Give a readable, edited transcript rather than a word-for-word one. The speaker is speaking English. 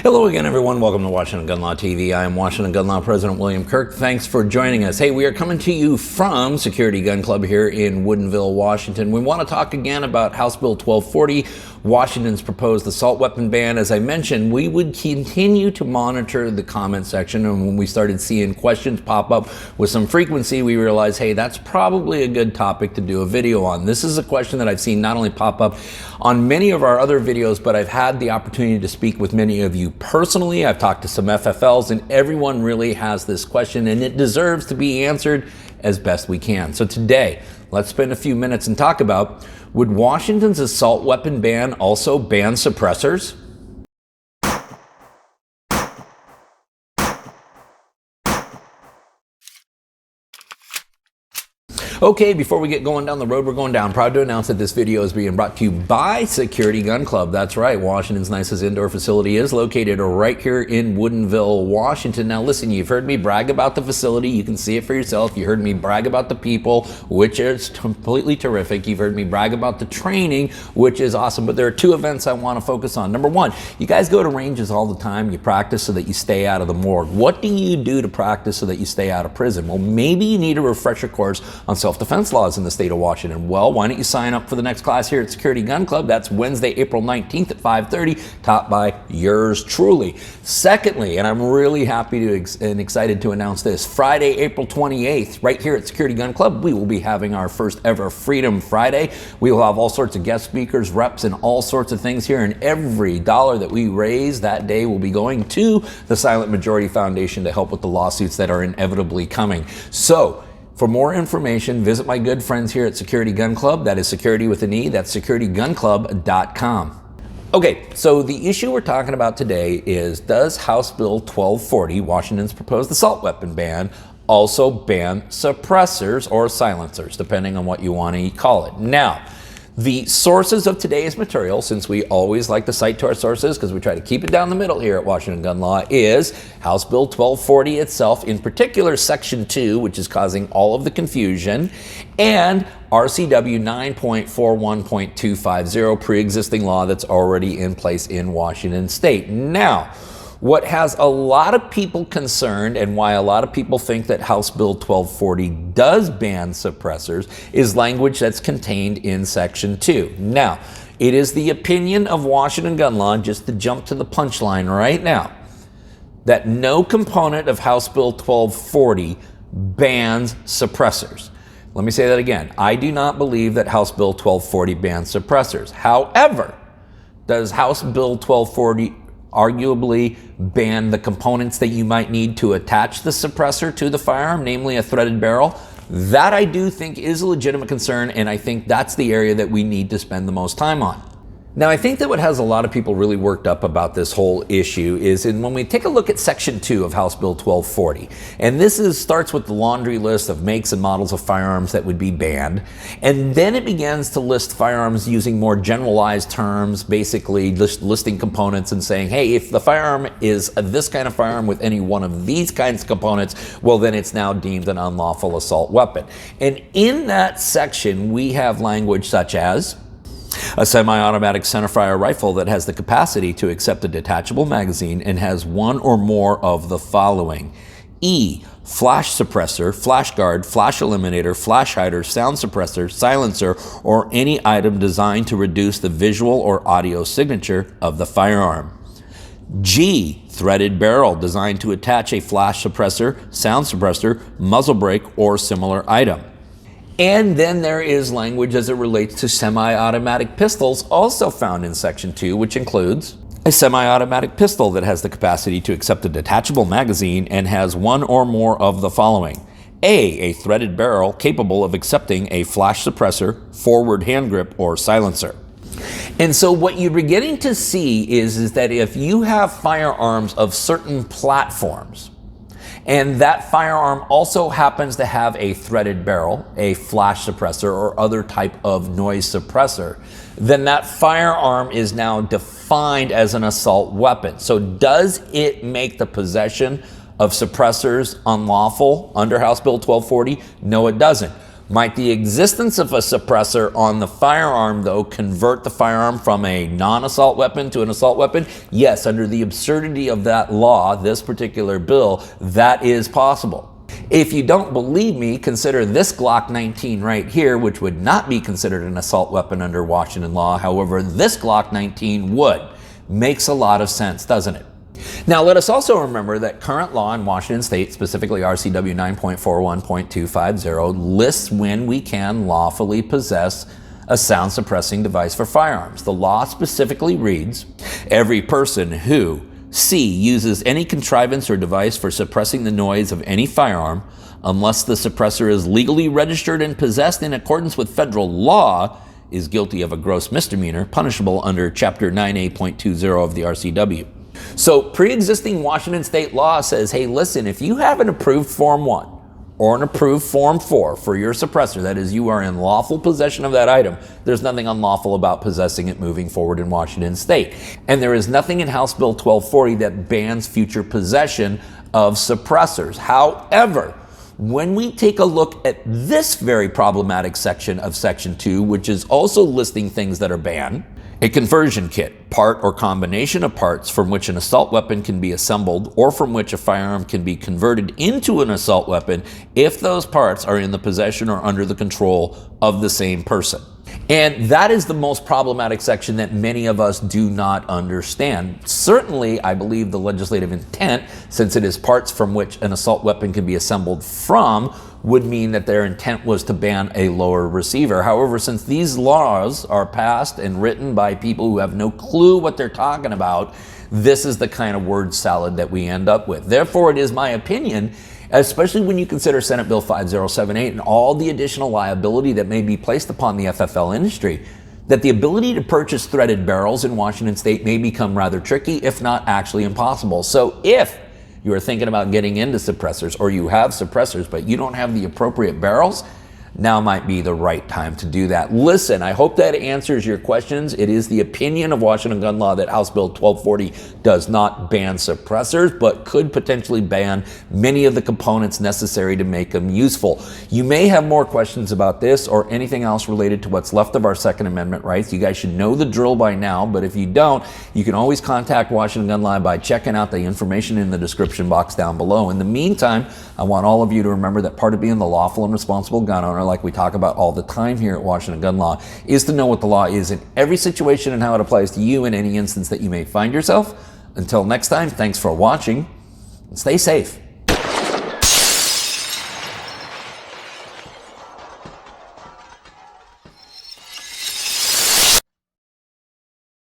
Hello again, everyone. Welcome to Washington Gun Law TV. I am Washington Gun Law President William Kirk. Thanks for joining us. Hey, we are coming to you from Security Gun Club here in Woodinville, Washington. We want to talk again about House Bill 1240, Washington's proposed assault weapon ban. As I mentioned, we would continue to monitor the comment section, and when we started seeing questions pop up with some frequency, we realized, hey, that's probably a good topic to do a video on. This is a question that I've seen not only pop up on many of our other videos, but I've had the opportunity to speak with many of you personally. I've talked to some FFLs, and everyone really has this question, and it deserves to be answered as best we can. So today, let's spend a few minutes and talk about, would Washington's assault weapon ban also ban suppressors? Okay, before we get going down the road we're going down, proud to announce that this video is being brought to you by Security Gun Club. That's right, Washington's nicest indoor facility is located right here in Woodinville, Washington. Now listen, you've heard me brag about the facility. You can see it for yourself. You heard me brag about the people, which is completely terrific. You've heard me brag about the training, which is awesome. But there are two events I want to focus on. Number one, you guys go to ranges all the time. You practice so that you stay out of the morgue. What do you do to practice so that you stay out of prison? Well, maybe you need a refresher course on self-defense laws in the state of Washington. Well, why don't you sign up for the next class here at Security Gun Club? That's Wednesday, April 19th at 5:30, taught by yours truly. Secondly, and I'm really happy and excited to announce this, Friday, April 28th, right here at Security Gun Club, we will be having our first ever Freedom Friday. We will have all sorts of guest speakers, reps, and all sorts of things here, and every dollar that we raise that day will be going to the Silent Majority Foundation to help with the lawsuits that are inevitably coming. So, for more information, visit my good friends here at Security Gun Club. That is security with an E. That's securitygunclub.com. Okay, so the issue we're talking about today is, does House Bill 1240, Washington's proposed assault weapon ban, also ban suppressors or silencers, depending on what you want to call it? Now, the sources of today's material, since we always like to cite to our sources because we try to keep it down the middle here at Washington Gun Law, is House Bill 1240 itself, in particular Section 2, which is causing all of the confusion, and RCW 9.41.250, pre-existing law that's already in place in Washington State. Now, what has a lot of people concerned, and why a lot of people think that House Bill 1240 does ban suppressors, is language that's contained in Section 2. Now, it is the opinion of Washington Gun Law, just to jump to the punchline right now, that no component of House Bill 1240 bans suppressors. Let me say that again. I do not believe that House Bill 1240 bans suppressors. However, does House Bill 1240 arguably ban the components that you might need to attach the suppressor to the firearm, namely a threaded barrel? That I do think is a legitimate concern, and I think that's the area that we need to spend the most time on. Now, I think that what has a lot of people really worked up about this whole issue is when we take a look at Section 2 of House Bill 1240, and this starts with the laundry list of makes and models of firearms that would be banned, and then it begins to list firearms using more generalized terms, basically listing components and saying, hey, if the firearm is this kind of firearm with any one of these kinds of components, well, then it's now deemed an unlawful assault weapon. And in that section, we have language such as a semi-automatic centerfire rifle that has the capacity to accept a detachable magazine and has one or more of the following. E, flash suppressor, flash guard, flash eliminator, flash hider, sound suppressor, silencer, or any item designed to reduce the visual or audio signature of the firearm. G, threaded barrel designed to attach a flash suppressor, sound suppressor, muzzle brake, or similar item. And then there is language as it relates to semi-automatic pistols, also found in Section 2, which includes a semi-automatic pistol that has the capacity to accept a detachable magazine and has one or more of the following. A threaded barrel capable of accepting a flash suppressor, forward hand grip, or silencer. And so what you're beginning to see is that if you have firearms of certain platforms, and that firearm also happens to have a threaded barrel, a flash suppressor, or other type of noise suppressor, then that firearm is now defined as an assault weapon. So does it make the possession of suppressors unlawful under House Bill 1240? No, it doesn't. Might the existence of a suppressor on the firearm, though, convert the firearm from a non-assault weapon to an assault weapon? Yes, under the absurdity of that law, this particular bill, that is possible. If you don't believe me, consider this Glock 19 right here, which would not be considered an assault weapon under Washington law. However, this Glock 19 would. Makes a lot of sense, doesn't it? Now, let us also remember that current law in Washington State, specifically RCW 9.41.250, lists when we can lawfully possess a sound suppressing device for firearms. The law specifically reads, every person who C. uses any contrivance or device for suppressing the noise of any firearm, unless the suppressor is legally registered and possessed in accordance with federal law, is guilty of a gross misdemeanor, punishable under Chapter 9A.20 of the RCW. So pre-existing Washington State law says, hey, listen, if you have an approved Form 1 or an approved Form 4 for your suppressor, that is, you are in lawful possession of that item, there's nothing unlawful about possessing it moving forward in Washington State. And there is nothing in House Bill 1240 that bans future possession of suppressors. However, when we take a look at this very problematic section of Section 2, which is also listing things that are banned, a conversion kit, part or combination of parts from which an assault weapon can be assembled or from which a firearm can be converted into an assault weapon if those parts are in the possession or under the control of the same person. And that is the most problematic section that many of us do not understand. Certainly, I believe the legislative intent, since it is parts from which an assault weapon can be assembled from, would mean that their intent was to ban a lower receiver. However, since these laws are passed and written by people who have no clue what they're talking about, this is the kind of word salad that we end up with. Therefore, it is my opinion, especially when you consider Senate Bill 5078 and all the additional liability that may be placed upon the FFL industry, that the ability to purchase threaded barrels in Washington State may become rather tricky, if not actually impossible. So if you are thinking about getting into suppressors, or you have suppressors but you don't have the appropriate barrels, now might be the right time to do that. Listen, I hope that answers your questions. It is the opinion of Washington gun law that House Bill 1240 does not ban suppressors, but could potentially ban many of the components necessary to make them useful. You may have more questions about this or anything else related to what's left of our Second Amendment rights. You guys should know the drill by now, but if you don't, you can always contact Washington Gun Law by checking out the information in the description box down below. In the meantime, I want all of you to remember that part of being the lawful and responsible gun owner, like we talk about all the time here at Washington Gun Law, is to know what the law is in every situation and how it applies to you in any instance that you may find yourself. Until next time, thanks for watching and stay safe.